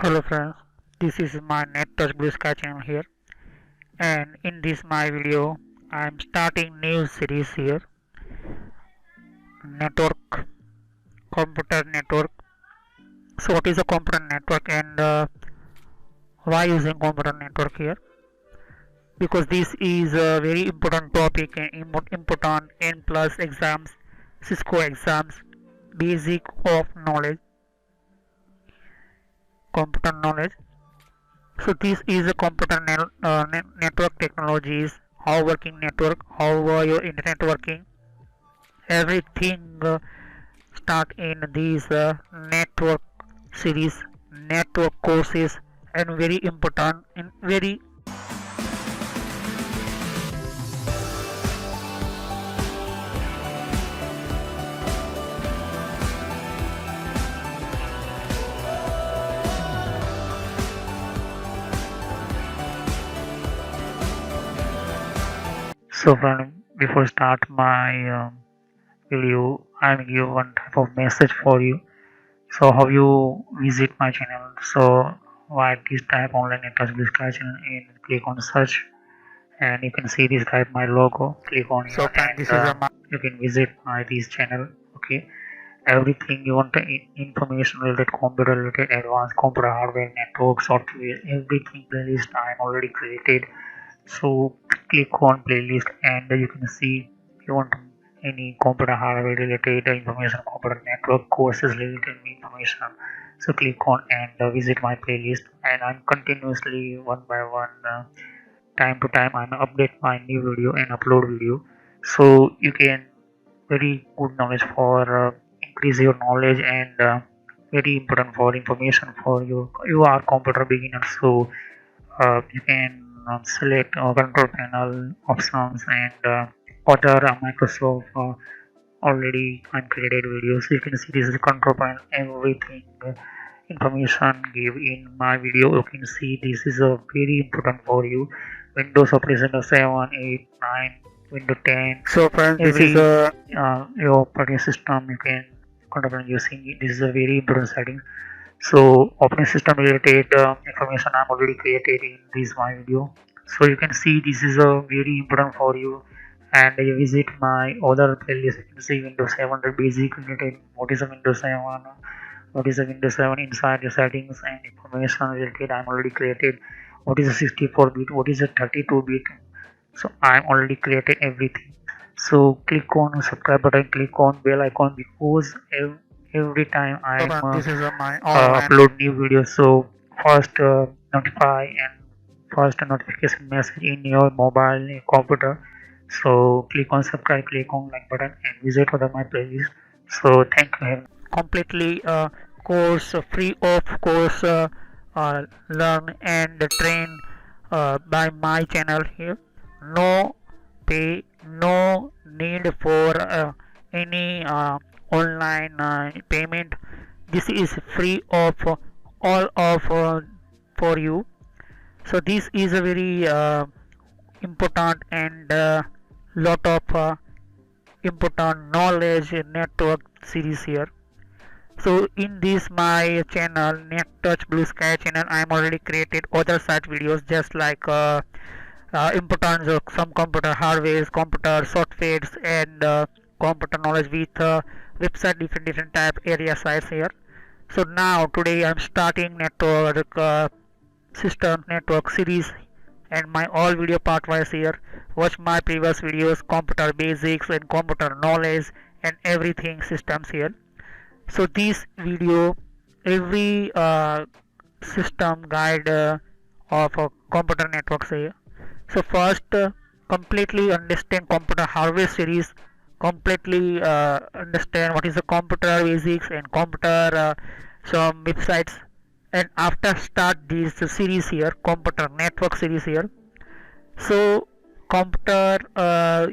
Hello friends, this is my Nettech Blue Sky channel here, and in this my video I am starting new series here, network, computer network. So what is a computer network and why using computer network here? Because this is a very important topic and important N plus exams, Cisco exams, basic of knowledge, computer knowledge. So this is a computer network technologies, how working network, how your internet working, everything start in these network series, network courses, and very important and very. So friend, before start my video, I'm give one type of message for you. So how you visit my channel? So write this type online and touch this channel and click on search, and you can see this type my logo. Click on here and this is you can visit my this channel. Okay, everything you want information related, computer related, advanced computer hardware, network, software, everything playlist I am already created. So click on playlist and you can see if you want any computer hardware related information, computer network courses related information. So click on and visit my playlist, and I'm continuously one by one, time to time I'm update my new video and upload video. So you can very good knowledge for increase your knowledge and very important for information for you are computer beginner. So you can select control panel options and other Microsoft already uncreated videos. So you can see this is control panel, everything information give in my video. You can see this is a very important for you. Windows operating 7, 8, 9, Windows 10. So friends, this is your operating system. You can control using it. This is a very important setting. So operating system related information I'm already created in this my video. So you can see this is a very important for you, and you visit my other playlist. You can see Windows 7 basic related, what is a Windows 7, what is a Windows 7 inside the settings and information related I'm already created, what is a 64-bit, what is a 32-bit. So I'm already created everything. So click on subscribe button, click on bell icon, because every time I upload new videos, so first notify and first notification message in your mobile computer. So click on subscribe, click on like button, and visit other my playlist. So thank you. Completely course, free of course, learn and train by my channel here. No pay, no need for any online payment. This is free of all of for you. So this is a very important and lot of important knowledge network series here. So in this my channel, Nettech Blue Sky channel, I am already created other such videos just like importance of some computer hardware, computer softwares, and computer knowledge with website different type area sites here. So now today I'm starting network system network series, and my all video part wise here. Watch my previous videos, computer basics and computer knowledge and everything systems here. So this video every system guide of computer networks here. So first completely understand computer hardware series, completely understand what is the computer basics and computer some websites, and after start this series here, computer network series here. So computer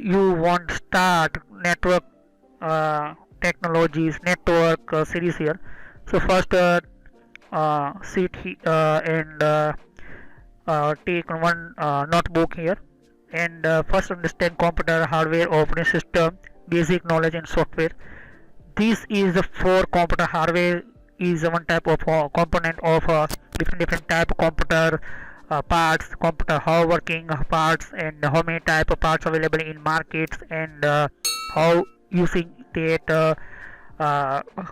you want start network technologies network series here. So first sit and take one notebook here, and first understand computer hardware, operating system, basic knowledge and software. This is the four computer hardware is one type of component of different type of computer parts, computer how working parts, and how many type of parts available in markets, and how using that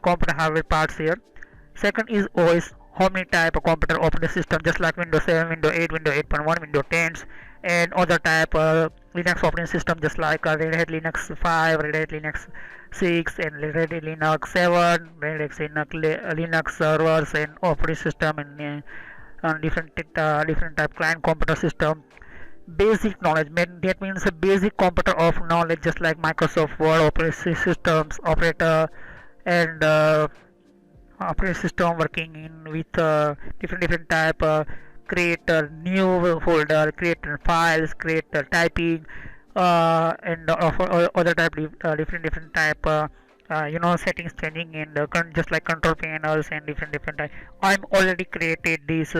computer hardware parts here. Second is OS, how many type of computer operating system, just like Windows 7, Windows 8, Windows 8.1, Windows 10, and other type Linux operating system, just like Red Hat Linux 5, Red Hat Linux 6, and Red Hat Linux 7, Red Hat Linux servers and operating system, and different type client computer system. Basic knowledge, that means a basic computer of knowledge, just like Microsoft Word, operating systems, operator, and operating system working in with different type, create a new folder, create files, create typing, and other type, different type, settings changing, and just like control panels and different type. I'm already created this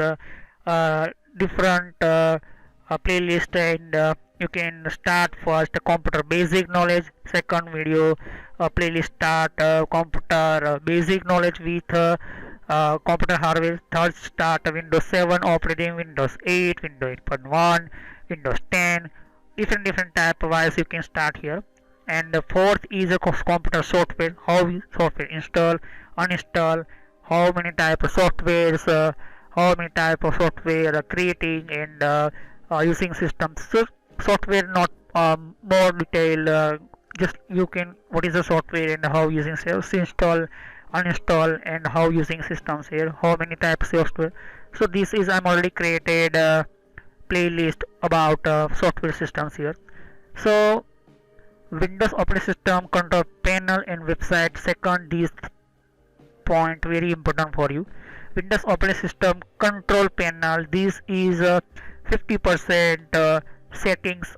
different playlist, and you can start first computer basic knowledge, second video playlist start computer basic knowledge with computer hardware, third start Windows 7 operating, Windows 8, Windows 8.1, Windows 10, different type wise you can start here. And the fourth is a computer software, how software install, uninstall, how many type of softwares, how many type of software creating, and using systems. So software not more detail, just you can what is the software and how using install, uninstall, and how using systems here, how many types of software. So this is I'm already created playlist about software systems here. So Windows operating system, control panel, and website. Second, this point very important for you. Windows operating system control panel, this is 50% settings,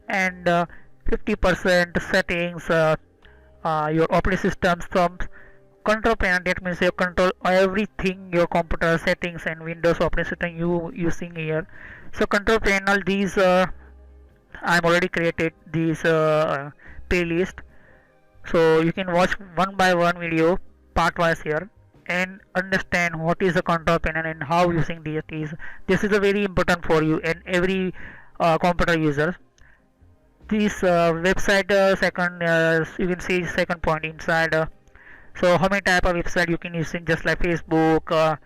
and 50% settings your operating system. Some control panel, that means you control everything, your computer settings and Windows operating system you using here. So control panel, these I'm already created this playlist, so you can watch one by one video part wise here and understand what is the control panel and how using this is a very important for you and every computer user. This website, second, you can see second point inside. So how many type of website you can using, just like Facebook,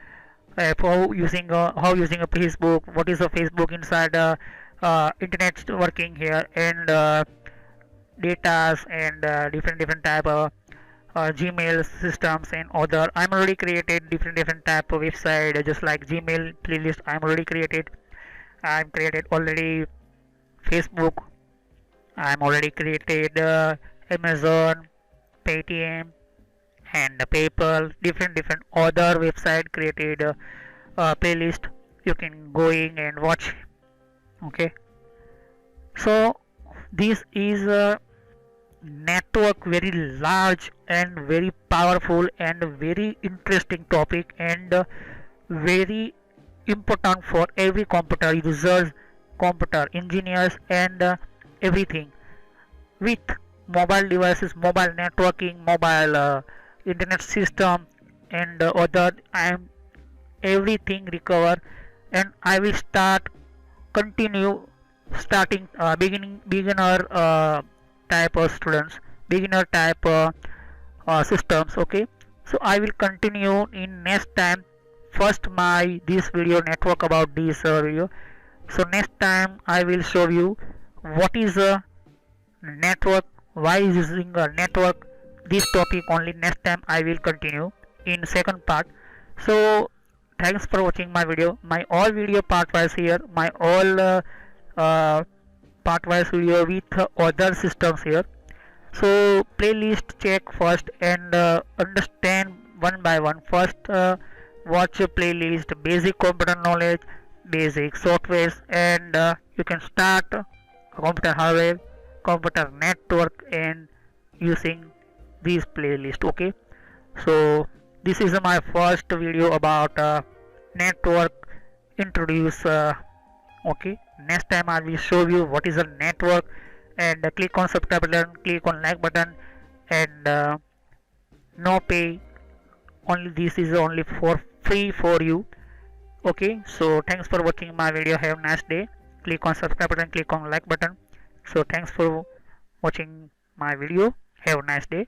for using how using a Facebook, what is a Facebook inside internet working here, and datas, and different type of Gmail systems and other. I'm already created different type of website, just like Gmail playlist I'm already created. I'm created already Facebook, I'm already created Amazon, Paytm, and PayPal, different other website created playlist you can going and watch. Okay, so this is a network, very large and very powerful and very interesting topic, and very important for every computer users, computer engineers, and everything with mobile devices, mobile networking, mobile internet system, and other. I am everything recover, and I will continue starting beginner type of students, beginner type systems. Okay, so I will continue in next time. First my this video network about this video. So next time I will show you what is a network, why is using a network, this topic only. Next time I will continue in second part. So thanks for watching my video, my all video part wise here, my all part wise video with other systems here. So playlist check first and understand one by one. First watch a playlist, basic computer knowledge, basic softwares, and you can start computer hardware, computer network, and using this playlist. Okay, so this is my first video about network introduce. Okay, next time I will show you what is a network, and click on subscribe button, click on like button, and no pay, only this is only for free for you. Okay, so thanks for watching my video. Have a nice day. Click on subscribe button, click on like button. So thanks for watching my video. Have a nice day.